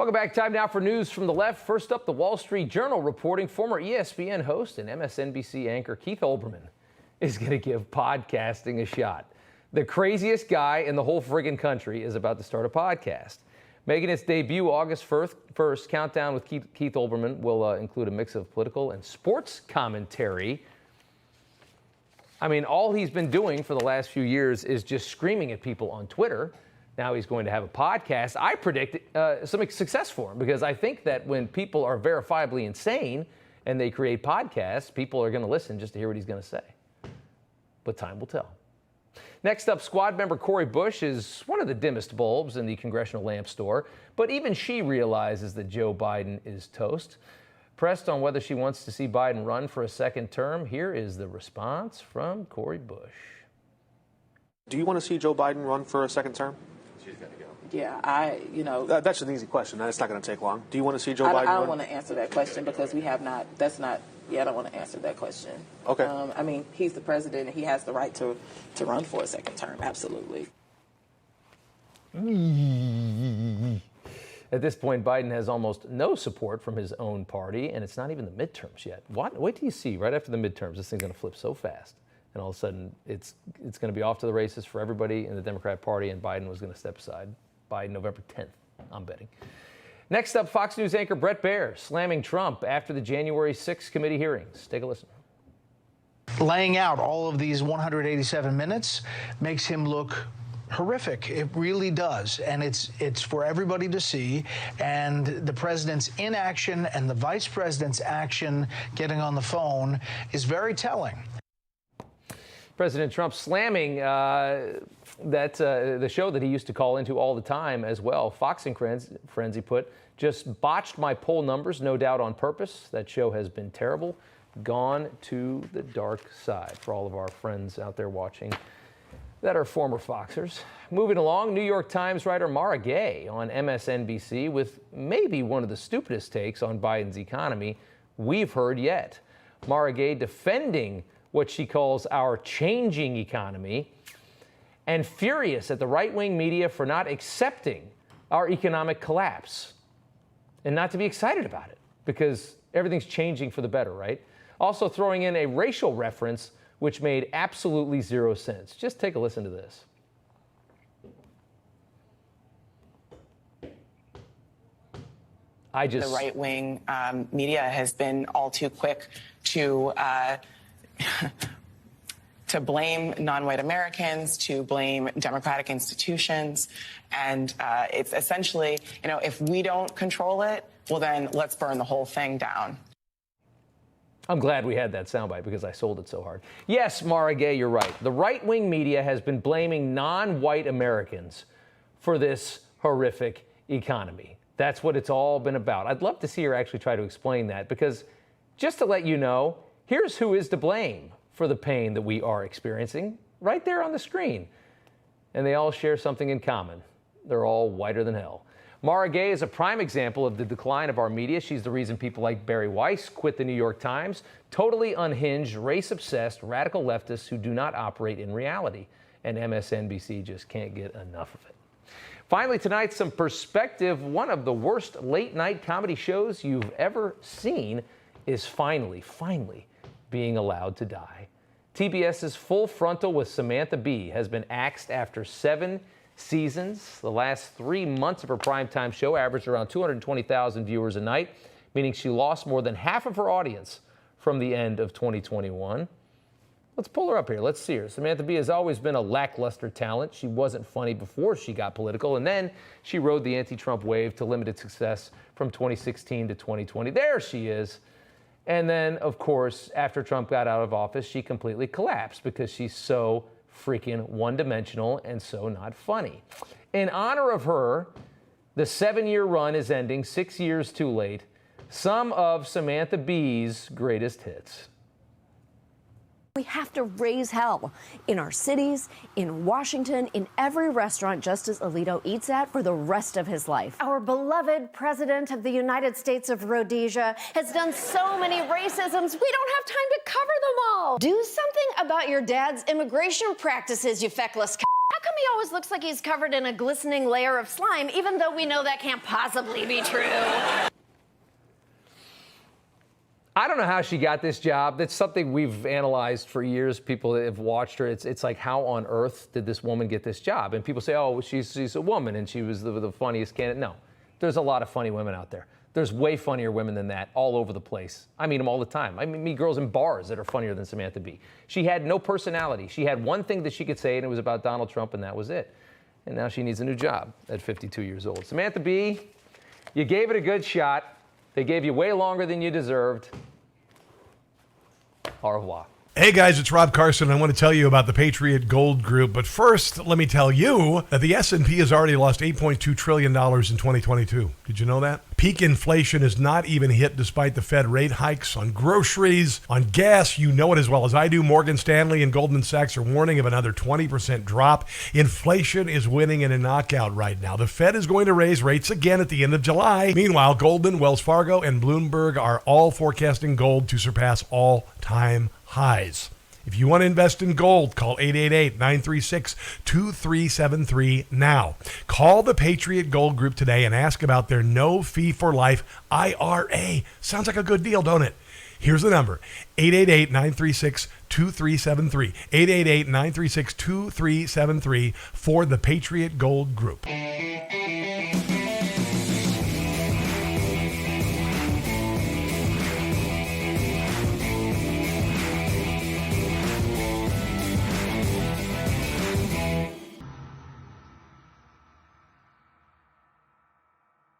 Welcome back. Time now for news from the left. First up, the Wall Street Journal reporting former ESPN host and MSNBC anchor Keith Olbermann is going to give podcasting a shot. The craziest guy in the whole friggin' country is about to start a podcast. Making its debut August 1st, Countdown with Keith Olbermann will include a mix of political and sports commentary. I mean, all he's been doing for the last few years is just screaming at people on Twitter. Now he's going to have a podcast. I predict some success for him because I think that when people are verifiably insane and they create podcasts, people are going to listen just to hear what he's going to say. But time will tell. Next up, squad member Cori Bush is one of the dimmest bulbs in the congressional lamp store, but even she realizes that Joe Biden is toast. Pressed on whether she wants to see Biden run for a second term, here is the response from Cori Bush. Do you want to see Joe Biden run for a second term? She's got to go. Yeah, that's an easy question. That's not going to take long. Do you want to see Joe Biden run? I don't want to answer that question because we have not, I don't want to answer that question. Okay. I mean, he's the president and he has the right to run for a second term, absolutely. At this point, Biden has almost no support from his own party, and it's not even the midterms yet. Wait till you see, right after the midterms, this thing's going to flip so fast. And all of a sudden, it's going to be off to the races for everybody in the Democrat Party, and Biden was going to step aside by November 10th, I'm betting. Next up, Fox News anchor Bret Baier slamming Trump after the January 6th committee hearings. Take a listen. Laying out all of these 187 minutes makes him look horrific. It really does. And it's for everybody to see. And the president's inaction and the vice president's action getting on the phone is very telling. President Trump slamming the show that he used to call into all the time as well. Fox and Friends, he put, just botched my poll numbers, no doubt on purpose. That show has been terrible. Gone to the dark side for all of our friends out there watching that are former Foxers. Moving along, New York Times writer Mara Gay on MSNBC with maybe one of the stupidest takes on Biden's economy we've heard yet. Mara Gay defending what she calls our changing economy and furious at the right-wing media for not accepting our economic collapse and not to be excited about it because everything's changing for the better, right? Also throwing in a racial reference which made absolutely zero sense. Just take a listen to this. The right-wing media has been all too quick to blame non-white Americans, to blame democratic institutions. And it's essentially, if we don't control it, well, then let's burn the whole thing down. I'm glad we had that soundbite because I sold it so hard. Yes, Mara Gay, you're right. The right-wing media has been blaming non-white Americans for this horrific economy. That's what it's all been about. I'd love to see her actually try to explain that because just to let you know, here's who is to blame for the pain that we are experiencing right there on the screen. And they all share something in common. They're all whiter than hell. Mara Gay is a prime example of the decline of our media. She's the reason people like Barry Weiss quit the New York Times. Totally unhinged, race-obsessed, radical leftists who do not operate in reality. And MSNBC just can't get enough of it. Finally, tonight, some perspective. One of the worst late-night comedy shows you've ever seen is finally being allowed to die. TBS's Full Frontal with Samantha Bee has been axed after 7 seasons. The last 3 months of her primetime show averaged around 220,000 viewers a night, meaning she lost more than half of her audience from the end of 2021. Let's pull her up here. Let's see her. Samantha Bee has always been a lackluster talent. She wasn't funny before she got political, and then she rode the anti-Trump wave to limited success from 2016 to 2020. There she is. And then, of course, after Trump got out of office, she completely collapsed because she's so freaking one-dimensional and so not funny. In honor of her, the 7-year run is ending 6 years too late. Some of Samantha Bee's greatest hits. We have to raise hell in our cities, in Washington, in every restaurant Justice Alito eats at for the rest of his life. Our beloved President of the United States of Rhodesia has done so many racisms, we don't have time to cover them all. Do something about your dad's immigration practices, you feckless c***. How come he always looks like he's covered in a glistening layer of slime, even though we know that can't possibly be true. I don't know how she got this job. That's something we've analyzed for years. People that have watched her. It's like, how on earth did this woman get this job? And people say, oh, she's a woman and she was the funniest candidate. No, there's a lot of funny women out there. There's way funnier women than that all over the place. I meet them all the time. I meet girls in bars that are funnier than Samantha Bee. She had no personality. She had one thing that she could say, and it was about Donald Trump, and that was it. And now she needs a new job at 52 years old. Samantha Bee, you gave it a good shot. They gave you way longer than you deserved. Au revoir. Hey guys, it's Rob Carson. I want to tell you about the Patriot Gold Group. But first, let me tell you that the S&P has already lost $8.2 trillion in 2022. Did you know that? Peak inflation is not even hit despite the Fed rate hikes on groceries, on gas. You know it as well as I do. Morgan Stanley and Goldman Sachs are warning of another 20% drop. Inflation is winning in a knockout right now. The Fed is going to raise rates again at the end of July. Meanwhile, Goldman, Wells Fargo, and Bloomberg are all forecasting gold to surpass all-time highs. If you want to invest in gold, call 888-936-2373 now. Call the Patriot Gold Group today and ask about their no-fee-for-life IRA. Sounds like a good deal, don't it? Here's the number, 888-936-2373. 888-936-2373 for the Patriot Gold Group.